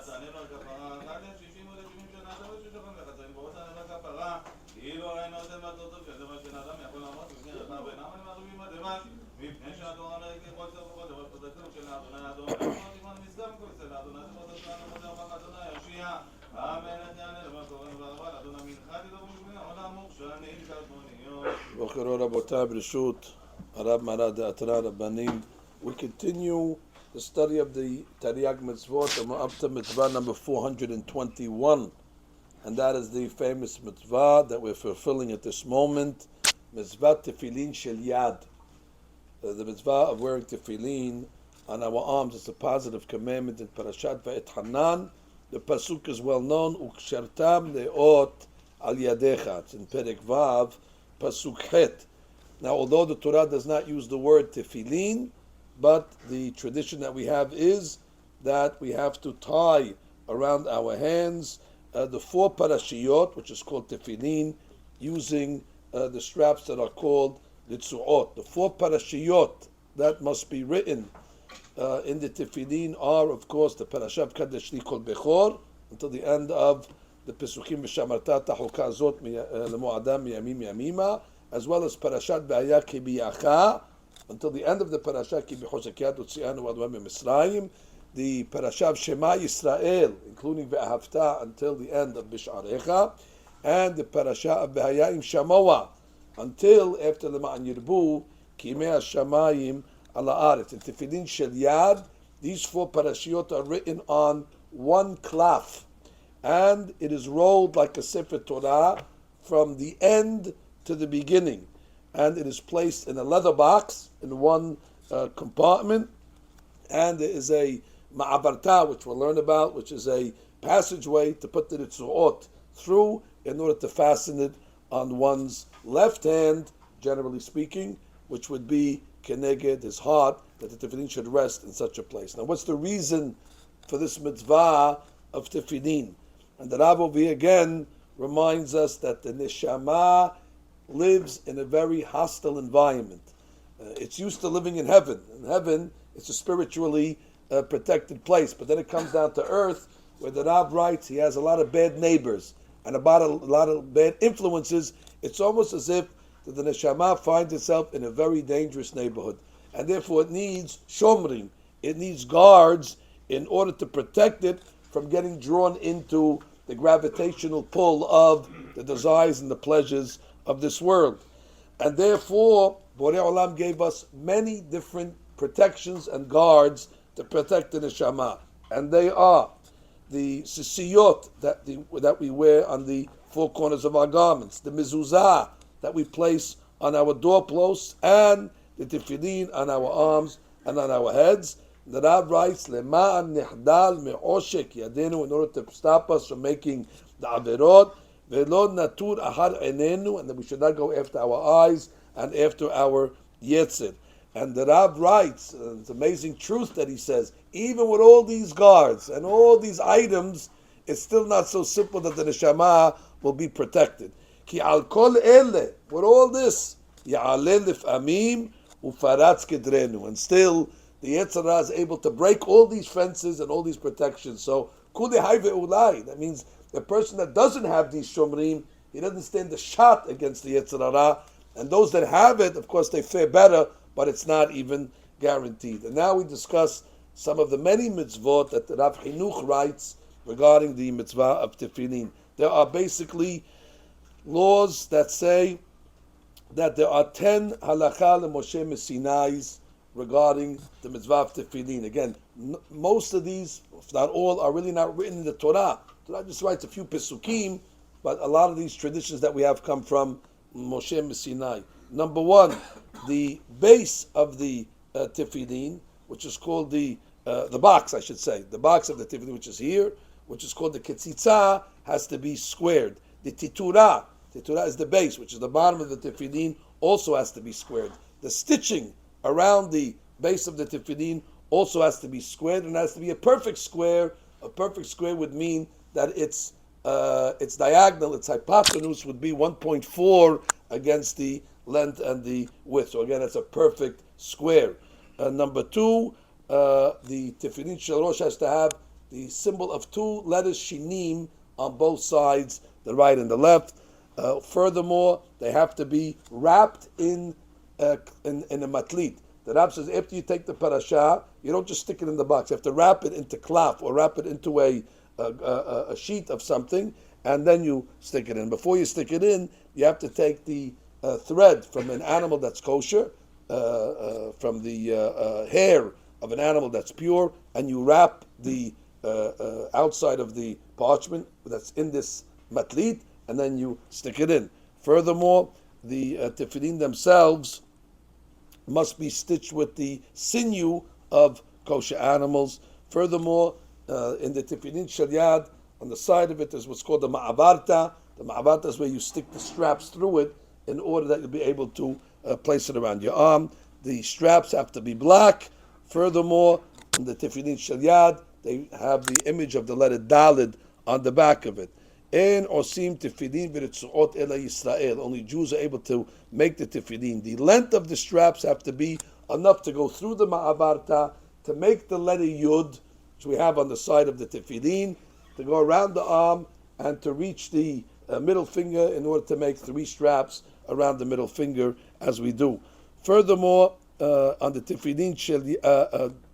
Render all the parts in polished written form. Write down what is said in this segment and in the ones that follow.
תעננו על כפרה, רק ל-60 או ל-70 שנה, זה ששוכן לחצאים, בו תעננו על כפרה, כאילו ראינו את זה מהתוצאות של דבר של האדם יכול לעמוד בפני רחב ואינם אני מערבים הדבש, מפני שהתורה אומרת ככל ספורות, אבל פרדקטור של האדוני האדוני, אמרתי מה נמסגם כל זה, לאדוני זה מותר שלנו מותר בך אדוני יושיע, אמן תענה למה קוראים והרבל, אדוני מנחת ידעו משמונה, עולם מוכשנים קדמוניות. בוקר אור רבותיי, ברשות הרב מרא דאתרא רבנים. We continue the study of the Tariag Mitzvot, and we're up to Mitzvah number 421. And that is the famous Mitzvah that we're fulfilling at this moment, Mitzvah Tefiline Shel Yad. The Mitzvah of wearing Tefiline on our arms is a positive commandment in Parashat Va'et Hanan. The Pasuk is well known, Ukshertam le'ot al yadecha. It's in Perek Vav, Pasuk Het. Now, although the Torah does not use the word Tefillin, but the tradition that we have is that we have to tie around our hands the 4 parashiyot, which is called Tefillin, using the straps that are called Litzuot. The 4 parashiyot that must be written in the Tefillin are, of course, the Parashat Kadesh Li Kol Bechor, until the end of the Pesukim V'Shamarta Tachuka Zot Lemo'adam Miyamim Yamima, as well as Parashat Ba'aya Ki Biyacha, until the end of the Parashat Ki B'Chosekiat Utzianu Adwam Mitzrayim, the Parashat Shema Yisrael, including Ve'ahavta, until the end of Bish'arecha, and the Parashat of B'Hayayim Shamoa, until after the Ma'an Yirbu, Ki Mea Shamayim Ala Aretz. In Tefillin Shel Yad, these 4 parashiyot are written on 1 klaf, and it is rolled like a Sefer Torah from the end to the beginning, and it is placed in a leather box in 1 compartment, and there is a ma'abarta, which we'll learn about, which is a passageway to put the ritzuot through in order to fasten it on one's left hand, generally speaking, which would be keneged, his heart, that the tefillin should rest in such a place. Now, what's the reason for this mitzvah of tefillin? And the Rabbi over here again reminds us that the neshama lives in a very hostile environment. It's used to living in heaven. In heaven, it's a spiritually protected place. But then it comes down to earth, where the Rab writes he has a lot of bad neighbors and about a lot of bad influences. It's almost as if the neshama finds itself in a very dangerous neighborhood. And therefore it needs shomrim, it needs guards in order to protect it from getting drawn into the gravitational pull of the desires and the pleasures of this world. And therefore, Borei Olam gave us many different protections and guards to protect the neshama. And they are the sisiyot that we wear on the 4 corners of our garments, the mezuzah that we place on our doorposts, and the tefillin on our arms and on our heads. The Rab writes, Lema'an nihdal me'oshek yadenu, in order to stop us from making the averot, ve'lo natur ahar enenu, and that we should not go after our eyes and after our yetzer. And the Rab writes, it's an amazing truth that he says, even with all these guards and all these items, it's still not so simple that the neshama will be protected. Ki al kol ele, with all this, ya'aleh lif'amim ufaratz kedrenu, and still the Yetzer Hara is able to break all these fences and all these protections. So kule hayve ulai, that means the person that doesn't have these shomrim, he doesn't stand a shot against the Yetzer Hara, and those that have it, of course, they fare better, but it's not even guaranteed. And now we discuss some of the many mitzvot that the Rav Chinuch writes regarding the mitzvah of tefillin. There are basically laws that say that there are 10 halakha leMoshe Messinais regarding the mitzvah of tefillin. Again, most of these, if not all, are really not written in the Torah. The Torah just writes a few pesukim, but a lot of these traditions that we have come from Moshe Messinai. Number 1, the base of the tefillin, which is called the box, I should say, the box of the tefillin, which is here, which is called the ketzitza, has to be squared. The titurah is the base, which is the bottom of the tefillin, also has to be squared. The stitching around the base of the tefillin also has to be squared, and it has to be a perfect square. A perfect square would mean that its diagonal, its hypotenuse would be 1.4 against the length and the width. So again, it's a perfect square. Number 2, the tefillin shel rosh has to have the symbol of two letters shinim on both sides, the right and the left. Furthermore, they have to be wrapped in a matlit. The Rab says after you take the parasha, you don't just stick it in the box. You have to wrap it into cloth or wrap it into a sheet of something, and then you stick it in. Before you stick it in, you have to take the thread from an animal that's kosher, from the hair of an animal that's pure, and you wrap the outside of the parchment that's in this matlit, and then you stick it in. Furthermore, the tefillin themselves must be stitched with the sinew of kosher animals. Furthermore, in the tefillin shel yad, on the side of it is what's called the ma'avarta. The ma'avarta is where you stick the straps through it in order that you'll be able to place it around your arm. The straps have to be black. Furthermore, in the tefillin shel yad, they have the image of the letter Dalid on the back of it. En osim tefillin v'ritzuot ela Yisrael. Only Jews are able to make the tefillin. The length of the straps have to be enough to go through the ma'avarta, to make the letter Yud, which we have on the side of the tefillin, to go around the arm, and to reach the middle finger in order to make 3 straps around the middle finger, as we do. Furthermore, on the tefillin,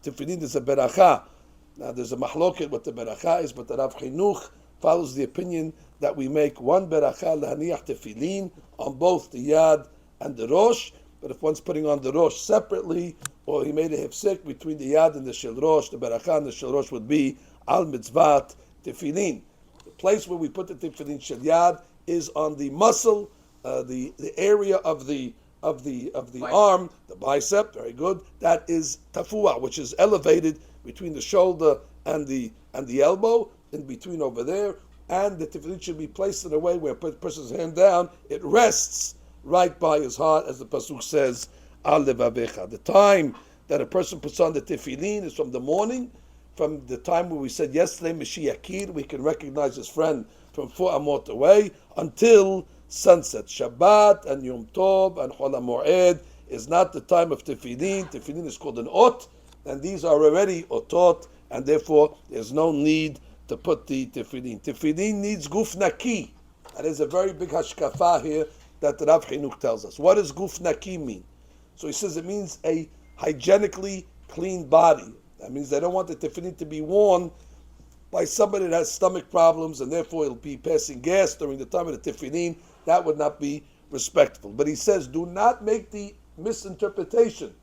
tefillin is a beracha. Now there's a mahloket what the beracha is, but the Rav Chinuch follows the opinion that we make one beracha lahaniach tefillin on both the yad and the rosh. But if one's putting on the rosh separately, or he made a hefsek between the yad and the shel rosh, the beracha and the shel rosh would be al mitzvat tefillin. The place where we put the tefillin shel yad is on the muscle, the area of the arm, the bicep. Very good. That is tafua, which is elevated between the shoulder and the elbow, in between over there. And the tefillin should be placed in a way where a person's hand down, it rests right by his heart, as the pasuk says, al levavecha. The time that a person puts on the tefillin is from the morning, from the time where we said yesterday, Mashiach, we can recognize his friend from 4 amot away, until sunset. Shabbat and Yom Tov and Chol HaMoed is not the time of tefillin. Tefillin is called an ot, and these are already otot, and therefore there's no need to put the tefillin. Tefillin needs guf naki. That is a very big hashkafa here that the Rav Chinuch tells us. What does guf naki mean? So he says it means a hygienically clean body. That means they don't want the tefillin to be worn by somebody that has stomach problems, and therefore he'll be passing gas during the time of the tefillin. That would not be respectful. But he says, do not make the misinterpretation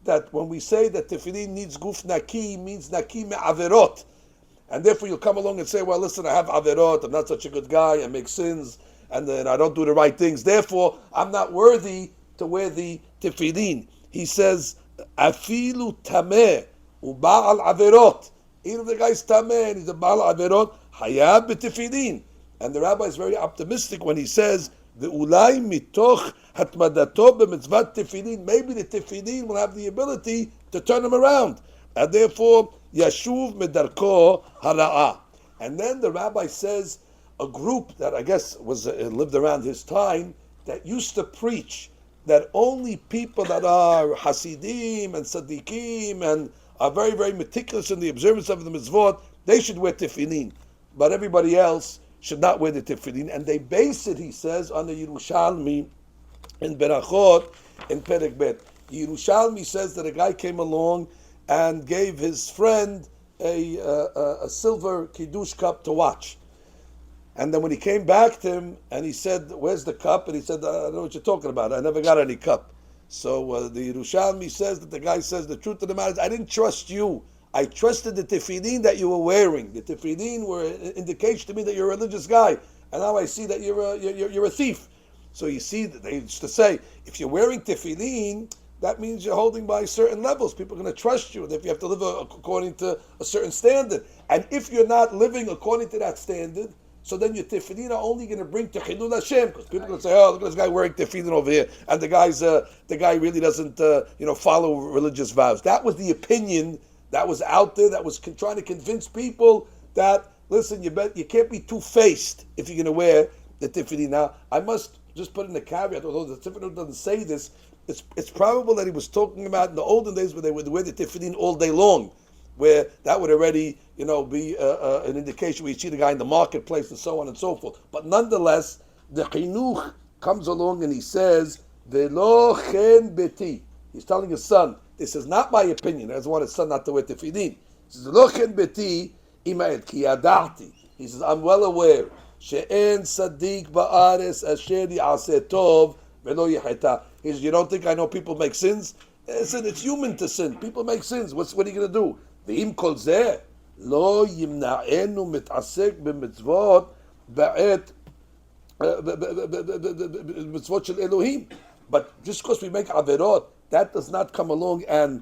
that when we say that tefillin needs guf naki, means naki me'averot. And therefore you'll come along and say, well, listen, I have averot, I'm not such a good guy, I make sins, and then I don't do the right things. Therefore, I'm not worthy to wear the tefillin. He says, afilu tameh u'ba'al averot. Even if the guy's tameh and he's a ba'al averot, hayab b'tefillin. And the rabbi is very optimistic when he says, "Ve'ulai mitoch hatmadato b'mitzvat tefillin." Maybe the tefillin will have the ability to turn him around, and therefore yashuv medarko hara'ah. And then the rabbi says a group that I guess was lived around his time that used to preach that only people that are hasidim and tzaddikim and are very, very meticulous in the observance of the mitzvot, they should wear tefillin, but everybody else should not wear the tefillin. And they base it, he says, on the Yerushalmi in Berachot in Perek Bet. Yerushalmi says that a guy came along and gave his friend a silver kiddush cup to watch. And then when he came back to him and he said, "Where's the cup?" and he said, "I don't know what you're talking about. I never got any cup." So the Yerushalmi says that the guy says, the truth of the matter is, I didn't trust you. I trusted the tefillin that you were wearing. The tefillin were an indication to me that you're a religious guy, and now I see that you're a thief. So you see, they used to say, if you're wearing tefillin, that means you're holding by certain levels. People are going to trust you, and if you have to live according to a certain standard. And if you're not living according to that standard, so then your tefillin are only going to bring to Chilul Hashem, because people are going to say, "Oh, look at this guy wearing tefillin over here," and the guy really doesn't follow religious vows. That was the opinion that was out there, that was trying to convince people that, listen, you can't be two-faced if you're going to wear the tefillin. Now, I must just put in a caveat, although the tefillin doesn't say this, it's probable that he was talking about in the olden days when they would wear the tefillin all day long. where that would already, be an indication where you see the guy in the marketplace and so on and so forth. But nonetheless, the Chinuch comes along and he says, Velo chen beti. He's telling his son, this is not my opinion. He doesn't want his son not to wear tefillin. He says, Velo chen beti imaed ki yadati. He says, I'm well aware. She'en sadiq ba'ares asher ya'aseh tov velo yecheta. He says, you don't think I know people make sins? Listen, it's human to sin. People make sins. What are you going to do? Ve'im kol zeh lo yimna'enu mit'asek b'mitzvot ba'et mitzvot shel Elohim. But just because we make averot, that does not come along and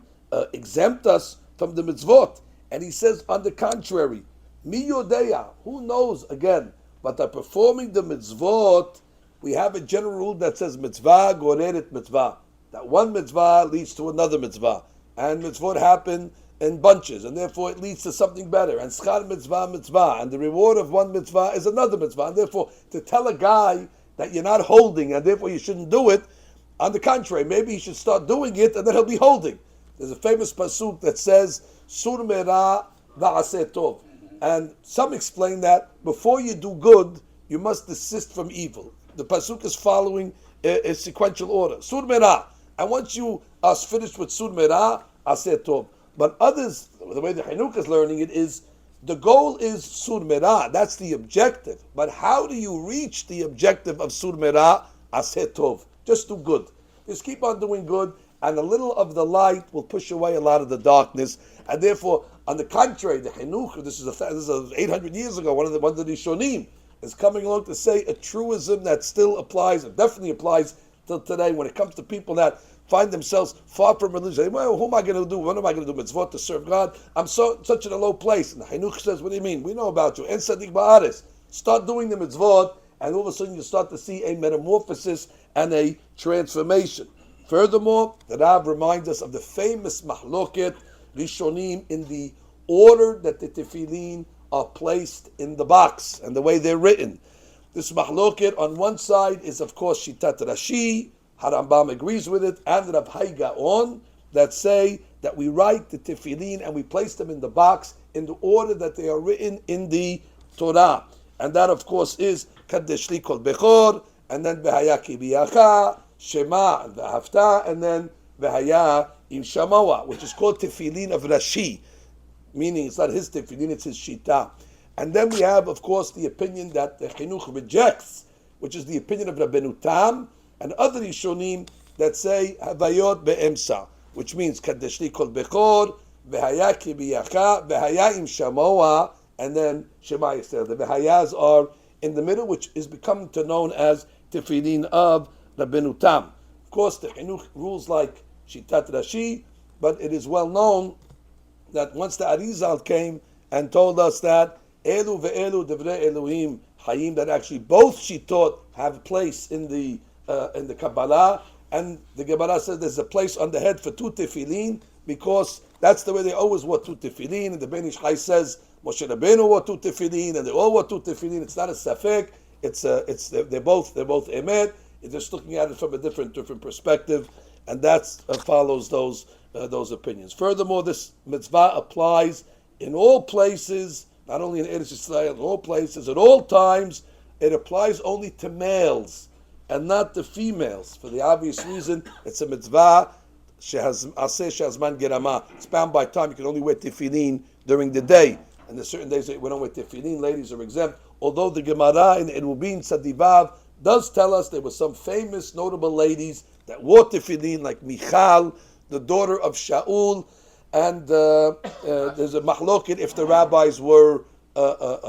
exempt us from the mitzvot. And he says, on the contrary, mi yodeya, who knows again, but by performing the mitzvot, we have a general rule that says mitzvah goreret mitzvah. That one mitzvah leads to another mitzvah. And mitzvot happen in bunches, and therefore it leads to something better. And schar mitzvah mitzvah, and the reward of one mitzvah is another mitzvah. And therefore, to tell a guy that you're not holding, and therefore you shouldn't do it, on the contrary, maybe he should start doing it, and then he'll be holding. There's a famous pasuk that says, Sur merah va'aseh tov. And some explain that before you do good, you must desist from evil. The pasuk is following a sequential order. Sur merah. And once you are finished with sur merah, aseh tov. But others, the way the Chinuch is learning it is, the goal is sur merah. That's the objective. But how do you reach the objective of sur merah, aseh tov? Just do good. Just keep on doing good, and a little of the light will push away a lot of the darkness. And therefore, on the contrary, the Chinuch, this is 800 years ago, one of the Rishonim, is coming along to say a truism that still applies, and definitely applies till today when it comes to people that find themselves far from religion. Well, who am I going to do? What am I going to do? Mitzvot to serve God? I'm such in a low place. And the Chinuch says, what do you mean? We know about you. En sadiq ba'ares. Start doing the mitzvot, and all of a sudden you start to see a metamorphosis and a transformation. Furthermore, the Rav reminds us of the famous mahloket Rishonim in the order that the Tefiline are placed in the box and the way they're written. This mahloket on one side is, of course, Shitat Rashi. Harambam agrees with it, and Rav Hai Gaon, that say that we write the Tefiline and we place them in the box in the order that they are written in the Torah. And that, of course, is Kadesh li kol bechor, and then V'haya ki biyacha, Shema, and V'hafta, and then V'haya im Shamawa, which is called Tefiline of Rashi, meaning it's not his Tefiline, it's his Shita. And then we have, of course, the opinion that the Chinuch rejects, which is the opinion of Rabbeinu Tam, and other Rishonim that say Havayot be'emsa, which means Kadesh li kol bechor, V'haya ki biyacha, V'haya im Shamawa, and then Shema Yisrael. The V'hayas are in the middle, which is become to known as Tefiline of Rabbeinu Tam. Of course, the Chinuch rules like Shitat Rashi, but it is well known that once the Arizal came and told us that Elu ve'elu devrei Elohim Hayim, that actually both Shitot have a place in the Kabbalah, and the Gemara says there's a place on the head for two Tefillin, because that's the way they always wore two Tefillin, and the Ben Ish Chai says Moshe Rabbeinu wore two Tefillin, and they all wore two Tefillin. It's not a safek. They're both emet. They're just looking at it from a different perspective, and that follows those opinions. Furthermore, this mitzvah applies in all places, not only in Eretz Yisrael, in all places, at all times. It applies only to males and not to females, for the obvious reason it's a mitzvah shehazman gerama. It's bound by time. You can only wear tefillin during the day, and there's certain days that we don't wear tefillin. Ladies are exempt. Although the Gemara in Erubin Tzadivav does tell us there were some famous, notable ladies that wore tefillin, like Michal, the daughter of Shaul, and there's a mahloket if the rabbis were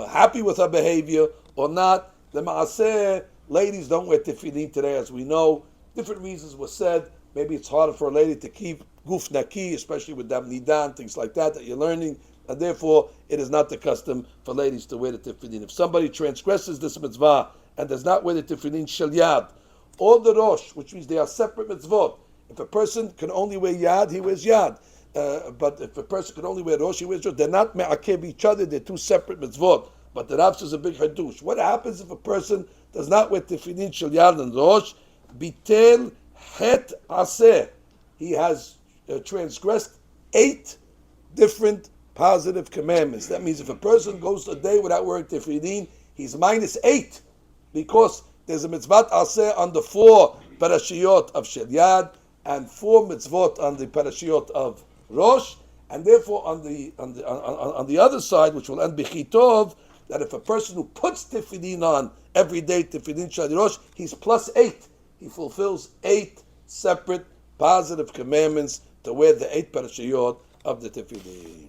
happy with her behavior or not. The Maaseh, ladies don't wear tefillin today, as we know. Different reasons were said. Maybe it's harder for a lady to keep guf naki, especially with dam nidan, things like that you're learning, and therefore it is not the custom for ladies to wear the tefillin. If somebody transgresses this mitzvah and does not wear the tefillin shel yad, or the rosh, which means they are separate mitzvot. If a person can only wear yad, he wears yad. But if a person can only wear rosh, he wears rosh. They're not me'akev each other, they're two separate mitzvot. But the Rav says a big hadush. What happens if a person does not wear tefillin shel yad and rosh? Bitel het aseh. He has transgressed 8 different positive commandments. That means if a person goes a day without wearing tefillin, he's minus 8, because there's a mitzvot aseh on the 4 parashiyot of Shelyad and 4 mitzvot on the parashiyot of Rosh, and therefore on the other side, which will end b'chitov, that if a person who puts tefillin on every day, tefillin shali Rosh, he's plus 8. He fulfills 8 separate positive commandments to wear the 8 parashiyot of the tefillin.